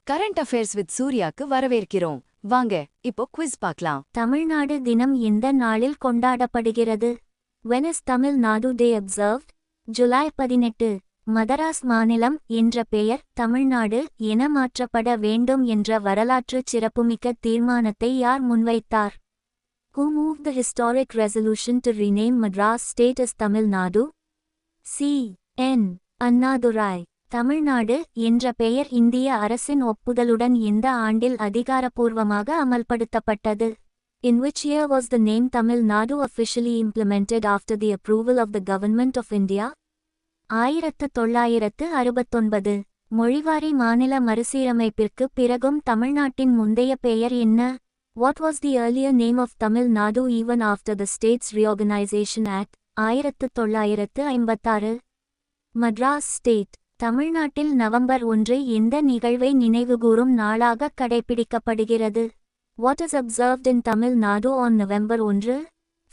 Current affairs with சூர்யாக்கு வரவேற்கிறோம். வாங்க இப்போ குவிஸ் பார்க்கலாம். தமிழ்நாடு தினம் எந்த நாளில் கொண்டாடப்படுகிறது? When is Tamil Nadu Day observed? July 18. Madras மாநிலம் என்ற பெயர் தமிழ்நாடு என மாற்றப்பட வேண்டும் என்ற வரலாற்று சிறப்புமிக்க தீர்மானத்தை யார் முன்வைத்தார்? Who moved the historic resolution to rename Madras state as Tamil Nadu? C.N. Annadurai. Tamil Nadu என்ற பெயர் இந்திய அரசின் ஒப்புதலுடன் எந்த ஆண்டில் அதிகாரப்பூர்வமாக அமல்படுத்தப்பட்டது? In which year was the name Tamil Nadu officially implemented after the approval of the Government of India? 1969. மொழிவாரி மாநில மறுசீரமைப்பிற்கு பிறகும் தமிழ்நாட்டின் முந்தைய பெயர் என்ன? What was the earlier name of Tamil Nadu even after the States Reorganization Act? 1956. மദ്രാஸ் state. தமிழ்நாட்டில் November 1 எந்த நிகழ்வை நினைவுகூரும் நாளாக கடைபிடிக்கப்படுகிறது? What is observed in Tamil Nadu on November 1?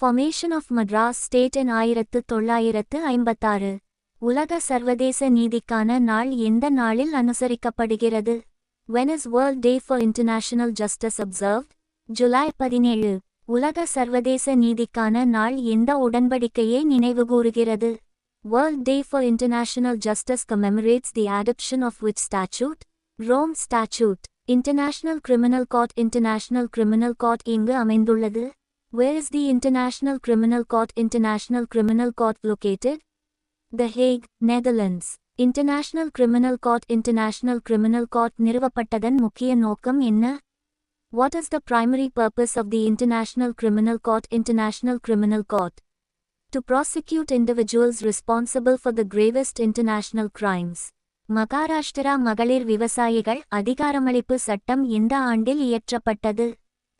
Formation of Madras State in 1956. உலக சர்வதேச நீதிக்கான நாள் எந்த நாளில் அனுசரிக்கப்படுகிறது? When is World Day for International Justice observed? July 17. உலக சர்வதேச நீதிக்கான நாள் எந்த உடன்படிக்கையை நினைவுகூறுகிறது? World Day for International Justice commemorates the adoption of which statute? Rome Statute. International Criminal Court. International Criminal Court எங்கு அமைந்துள்ளது? Where is the International Criminal Court? International Criminal Court located? The Hague, Netherlands. International Criminal Court. International Criminal Court நிறுவப்பட்டதன் முக்கிய நோக்கம் என்ன? What is the primary purpose of the International Criminal Court? International Criminal Court. To prosecute individuals responsible for the gravest international crimes. Maharashtra மகளிர் விவசாயிகள் அதிகாரமளிப்பு சட்டம் எந்த ஆண்டில் இயற்றப்பட்டது?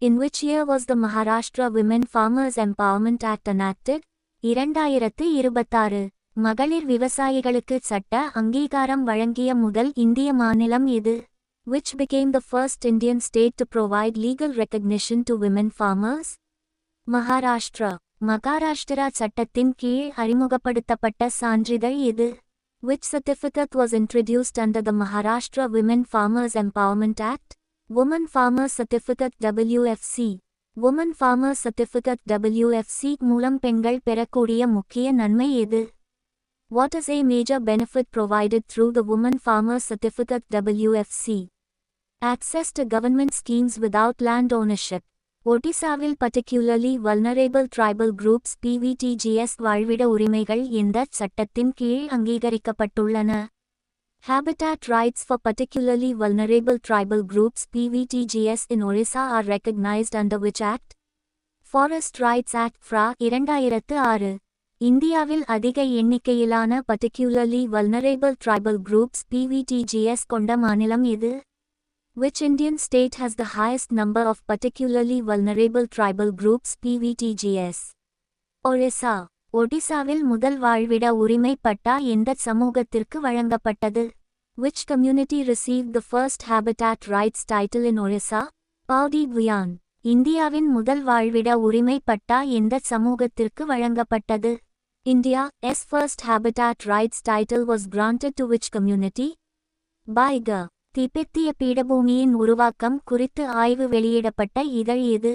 In which year was the Maharashtra Women Farmers Empowerment Act enacted? 2026. மகளிர் விவசாயிகளுக்கு சட்ட அங்கீகாரம் வழங்கிய முதல் இந்திய மாநிலம் எது? Which became the first Indian state to provide legal recognition to women farmers? Maharashtra. Maharashtra சட்டத்தின் கீழ் அறிமுகப்படுத்தப்பட்ட சான்றிதழ் எது? Which certificate was introduced under the Maharashtra Women Farmers Empowerment Act? Woman Farmer Certificate WFC. Woman Farmer Certificate WFC மூலம் பெண்கள் பெறக்கூடிய முக்கிய நன்மை எது? What is a major benefit provided through the Woman Farmer Certificate WFC? Access to government schemes without land ownership. ஒடிசாவில் particularly vulnerable tribal groups PVTGS வாழ்விட உரிமைகள் எந்த சட்டத்தின் கீழ் அங்கீகரிக்கப்பட்டுள்ளன? Habitat rights for particularly vulnerable tribal groups PVTGS in Orissa are recognized under which act? Forest Rights Act FRA 2006. இந்தியாவில் அதிக எண்ணிக்கையிலான particularly vulnerable tribal groups PVTGS கொண்ட மாநிலம் எது? Which Indian state has the highest number of particularly vulnerable tribal groups PVTGS? Orissa. ஒடிசாவில் முதல் வாழ்விட உரிமை பட்டா எந்த சமூகத்திற்கு வழங்கப்பட்டது? Which community received the first habitat rights title in Orissa? Paudi Bhuyan. இந்தியாவின் முதல் வாழ்விட உரிமை பட்டா எந்த சமூகத்திற்கு வழங்கப்பட்டது? India's first habitat rights title was granted to which community? Baiga. திபெத்திய பீடபூமியின் உருவாக்கம் குறித்து ஆய்வு வெளியிடப்பட்ட இதழ் எது?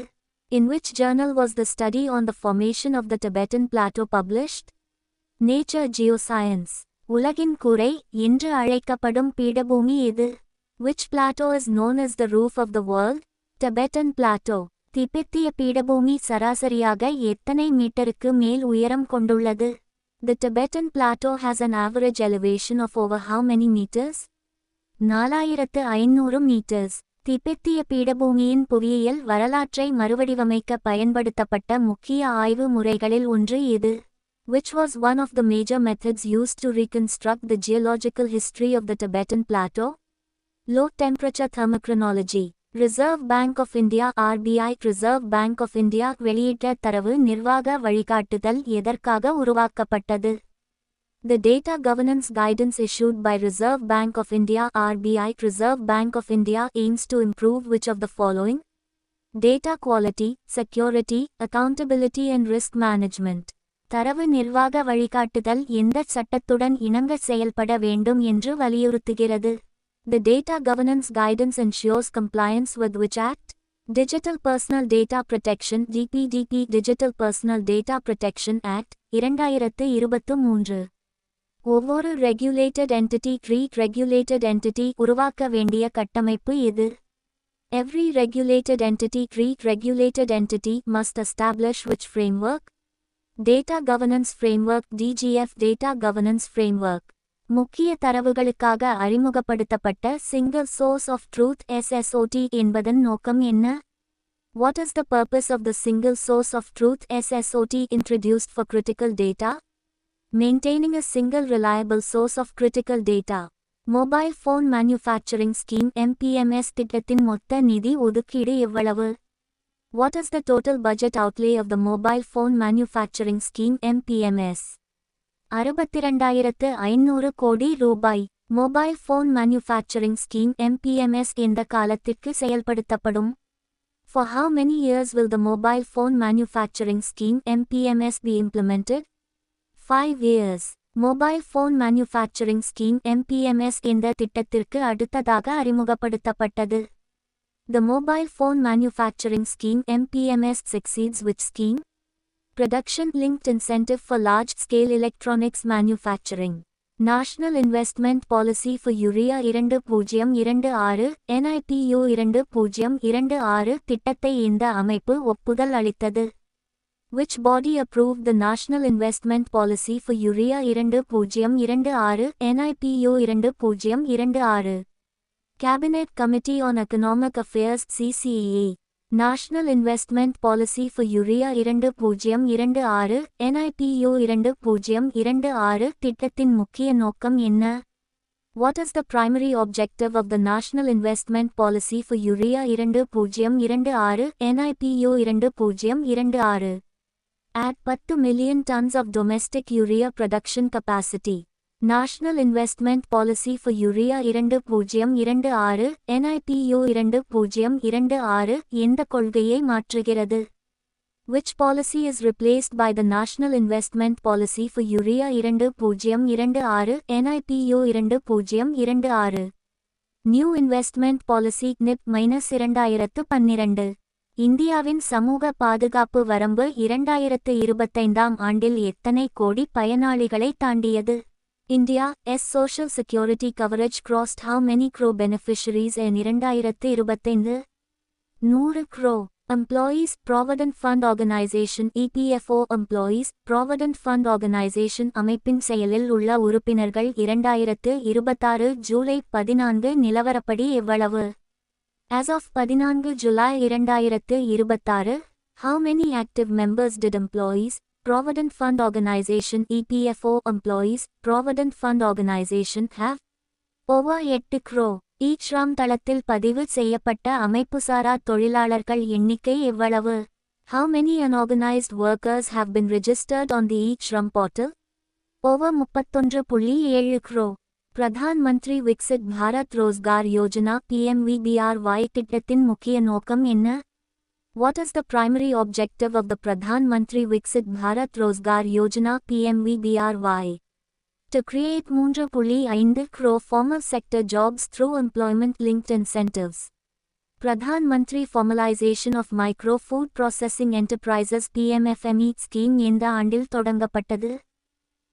In which journal was the study on the formation of the Tibetan Plateau published? Nature Geoscience. உலகின் கூரை என்று அழைக்கப்படும் பீடபூமி எது? Which plateau is known as the roof of the world? Tibetan Plateau. திபெத்திய பீடபூமி சராசரியாக எத்தனை மீட்டருக்கு மேல் உயரம் கொண்டுள்ளது? The Tibetan Plateau has an average elevation of over how many meters? 4500 metres. திபெத்திய பீடபூமியின் புவியியல் வரலாற்றை மறுவடிவமைக்க பயன்படுத்தப்பட்ட முக்கிய ஆய்வு முறைகளில் ஒன்று எது? Which was one of the major methods used to reconstruct the geological history of the Tibetan Plateau? Low temperature thermochronology. Reserve Bank of India RBI. Reserve Bank of India வெளியிட்ட தரவு நிர்வாக வழிகாட்டுதல் எதற்காக உருவாக்கப்பட்டது? The data governance guidance issued by Reserve Bank of India RBI. Reserve Bank of India aims to improve which of the following? Data quality, security, accountability and risk management. தரவு நிர்வாக வழிகாட்டுதல் எந்த சட்டத்துடன் இணங்க செயல்பட வேண்டும் என்று வலியுறுத்துகிறது? The Data Governance Guidance ensures compliance with which Act? Digital Personal Data Protection (DPDP) Digital Personal Data Protection Act 2023. ஒவ்வொரு regulated entity regulated entity உருவாக்க வேண்டிய கட்டமைப்பு இது. Every regulated entity regulated entity must establish which framework? Data Governance Framework (DGF) Data Governance Framework. முக்கிய தரவுகளுக்காக அறிமுகப்படுத்தப்பட்ட Single Source of Truth (SSOT) என்பதன் நோக்கம் என்ன? What is the purpose of the Single Source of Truth (SSOT) introduced for critical data? Maintaining a single reliable source of critical data. Mobile Phone Manufacturing Scheme (MPMS) திட்டத்தின் மொத்த நிதி ஒதுக்கீடு எவ்வளவு? What is the total budget outlay of the Mobile Phone Manufacturing Scheme (MPMS)? 62,500 கோடி ரூபாய். Mobile phone manufacturing scheme MPMS எந்த காலத்திற்கு செயல்படுத்தப்படும்? For how many years will the mobile phone manufacturing scheme MPMS be implemented? 5 years. Mobile phone manufacturing scheme MPMS எந்த திட்டத்திற்கு அடுத்ததாக அறிமுகப்படுத்தப்பட்டது? The mobile phone manufacturing scheme MPMS succeeds which scheme? Production-linked incentive for large-scale electronics manufacturing. National Investment Policy for Urea 2026 NIPU 2026 திட்டத்தை இந்த அமைப்பு ஒப்புதல் அளித்தது. Which body approved the National Investment Policy for Urea 2026 NIPU 2026? Cabinet Committee on Economic Affairs CCEA. National Investment Policy for Urea 2026 NIPU 2026 திட்டத்தின் முக்கிய நோக்கம் என்ன? What is the primary objective of the National Investment Policy for Urea 2026 NIPU 2026? Add 10 million tons of domestic urea production capacity. National Investment Policy for Urea 2026 NIPU 2026 எந்த கொள்கையை மாற்றுகிறது? Which policy is replaced by the National Investment Policy for Urea 2026 NIPU 2026? New Investment Policy NIP-2012. இந்தியாவின் சமூக பாதுகாப்பு வரம்பு 2025 ஆண்டில் எத்தனை கோடி பயனாளிகளை தாண்டியது? India's social security coverage crossed how many crore beneficiaries in 2025? 100 crore. Employees Provident Fund Organization EPFO Employees Provident Fund Organization அமைப்பின் செயலில் உள்ள உறுப்பினர்கள் 2026 ஜூலை 14 நிலவரப்படி எவ்வளவு? As of 14 July 2026, how many active members did employees Provident Fund Organization EPFO Employees Provident Fund Organization have? Over 8 crore. E-Shram தளத்தில் பதிவு செய்யப்பட்ட அமைப்புசாரா தொழிலாளர்கள் எண்ணிக்கை எவ்வளவு? How many unorganized workers have been registered on the E-Shram portal? Over 31.7 crore. Pradhan Mantri Viksit Bharat Rozgar Yojana PMVBRY திட்டத்தின் முக்கிய நோக்கம் என்ன? What is the primary objective of the Pradhan Mantri Viksit Bharat Rozgar Yojana PMVBRY? To create 3.5 crore formal sector jobs through employment-linked incentives. Pradhan Mantri Formalization of Micro Food Processing Enterprises PMFME scheme எந்த ஆண்டில் தொடங்கப்பட்டது?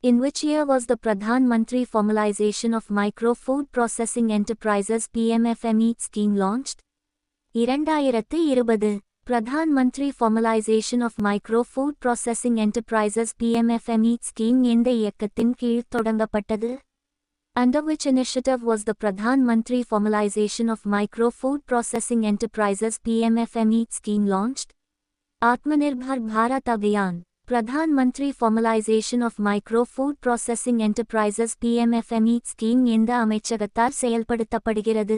In which year was the Pradhan Mantri Formalization of Micro Food Processing Enterprises PMFME scheme launched? 2020. Pradhan Mantri Formalization of Micro Food Processing Enterprises PMFME scheme எந்த இயக்கத்தின் கீழ் தொடங்கப்பட்டது? Under which initiative was the Pradhan Mantri Formalization of Micro Food Processing Enterprises PMFME scheme launched? Atmanirbhar Bharat Abhiyan. Pradhan Mantri Formalization of Micro Food Processing Enterprises PMFME scheme எந்த அமைச்சகத்தால் செயல்படுத்தப்படுகிறது?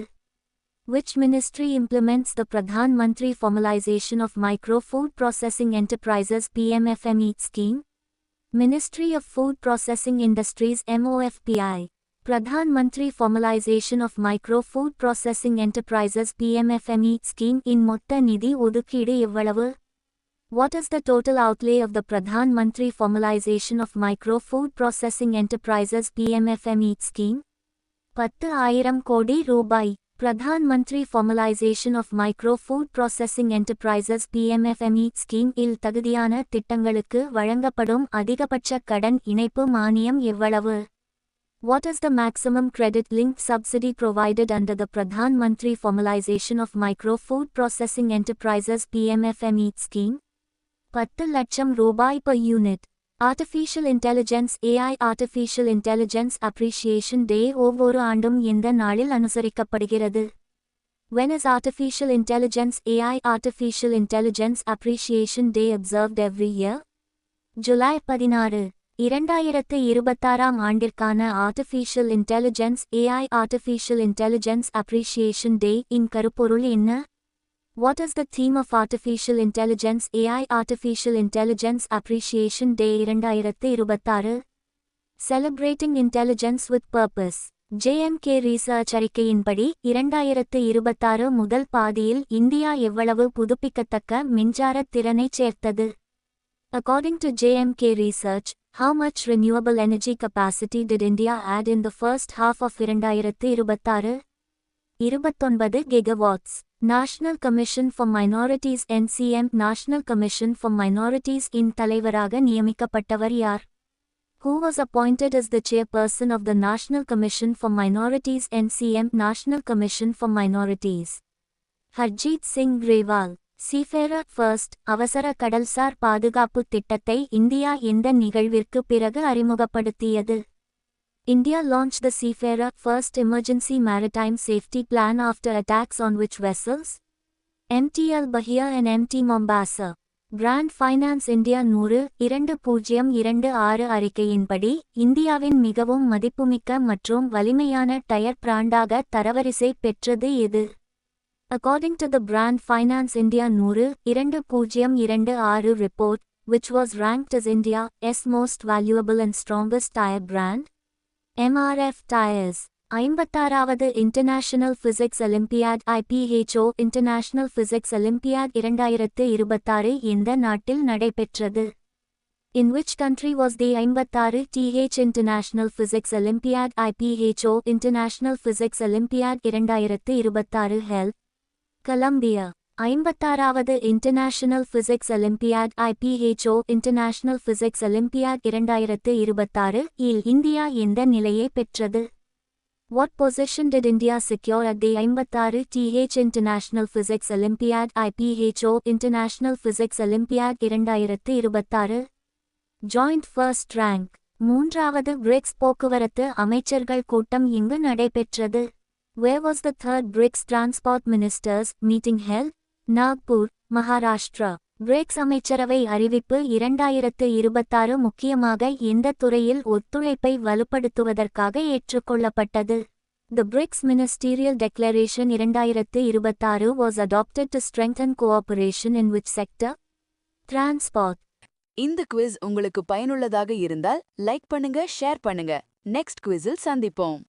Which ministry implements the Pradhan Mantri Formalization of Micro Food Processing Enterprises PMFME scheme? Ministry of Food Processing Industries MOFPI. Pradhan Mantri Formalization of Micro Food Processing Enterprises PMFME scheme in மொத்த நிதி ஒதுக்கீடு எவ்வளவு? What is the total outlay of the Pradhan Mantri Formalization of Micro Food Processing Enterprises PMFME scheme? 10,000 கோடி ரூபாய். Pradhan Mantri formalisation of micro food processing enterprises PMFME scheme இல் தகுதியான திட்டங்களுக்கு வழங்கப்படும் அதிகபட்ச கடன் இணைப்பு மானியம் எவ்வளவு? What is the maximum credit-linked subsidy provided under the Pradhan Mantri Formalization of Micro Food Processing Enterprises PMFME scheme? 10 லட்சம் ரூபாய் per unit. Artificial Intelligence AI Artificial Intelligence Appreciation Day ஒவ்வொரு ஆண்டும் எந்த நாளில் அனுசரிக்கப்படுகிறது? When is Artificial Intelligence AI Artificial Intelligence Appreciation Day observed every year? July 16. 2026ஆம் ஆண்டிற்கான Artificial Intelligence AI Artificial Intelligence Appreciation Day இன் கருப்பொருள் என்ன? What is the theme of Artificial Intelligence AI Artificial Intelligence Appreciation Day 2026? Celebrating Intelligence with Purpose. JMK Research அறிக்கையின்படி 2026 முதல் பாதியில் India எவ்வளவு புதுப்பிக்கத்தக்க மின்சார திறனைச் சேர்த்தது? According to JMK Research, how much renewable energy capacity did India add in the first half of 2026? 29 gigawatts. National Commission for Minorities NCM National Commission for Minorities இன் தலைவராக நியமிக்கப்பட்டவர் யார்? Who was appointed as the chairperson of the National Commission for Minorities NCM National Commission for Minorities? Harjeet Singh Grewal. Seafarer First அவசர கடல்சார் பாதுகாப்பு திட்டத்தை India எந்த நிகழ்விற்கு பிறகு அறிமுகப்படுத்தியது? India launched the Seafarer First Emergency Maritime Safety Plan after attacks on which vessels? MTL Bahia and MT Mombasa. Brand Finance India 100-2026 அறிக்கையின்படி இந்தியாவின் மிகவும் மதிப்புமிக்க மற்றும் வலிமையான டயர் பிராண்டாக தரவரிசை பெற்றது எது? According to the Brand Finance India 100-2026 report, which was ranked as India's most valuable and strongest tire brand? MRF Tires. 56வது International Physics Olympiad IPHO International Physics Olympiad 2026 எந்த நாட்டில் நடைபெற்றது? In which country was the 56th International Physics Olympiad IPHO International Physics Olympiad 2026 held? Colombia. 56வது International Physics Olympiad IPHO International Physics Olympiad 2026 will India எந்த நிலையை பெற்றது? What position did India secure at the 56th International Physics Olympiad IPHO International Physics Olympiad 2026? Joint first rank. 3வது BRICS போக்குவரத்து அமைச்சர்கள் கூட்டம் இங்கு நடைபெற்றது? Where was the 3rd BRICS Transport Ministers meeting held? Nagpur, Maharashtra. BRICS அமைச்சரவை அறிவிப்பு 2026 முக்கியமாக எந்த துறையில் ஒத்துழைப்பை வலுப்படுத்துவதற்காக ஏற்றுக்கொள்ளப்பட்டது? The BRICS Ministerial Declaration 2026 was adopted to strengthen cooperation in which sector? Transport. இந்த குவிஸ் உங்களுக்கு பயனுள்ளதாக இருந்தால் லைக் பண்ணுங்க, ஷேர் பண்ணுங்க. நெக்ஸ்ட் குவிஸில் சந்திப்போம்.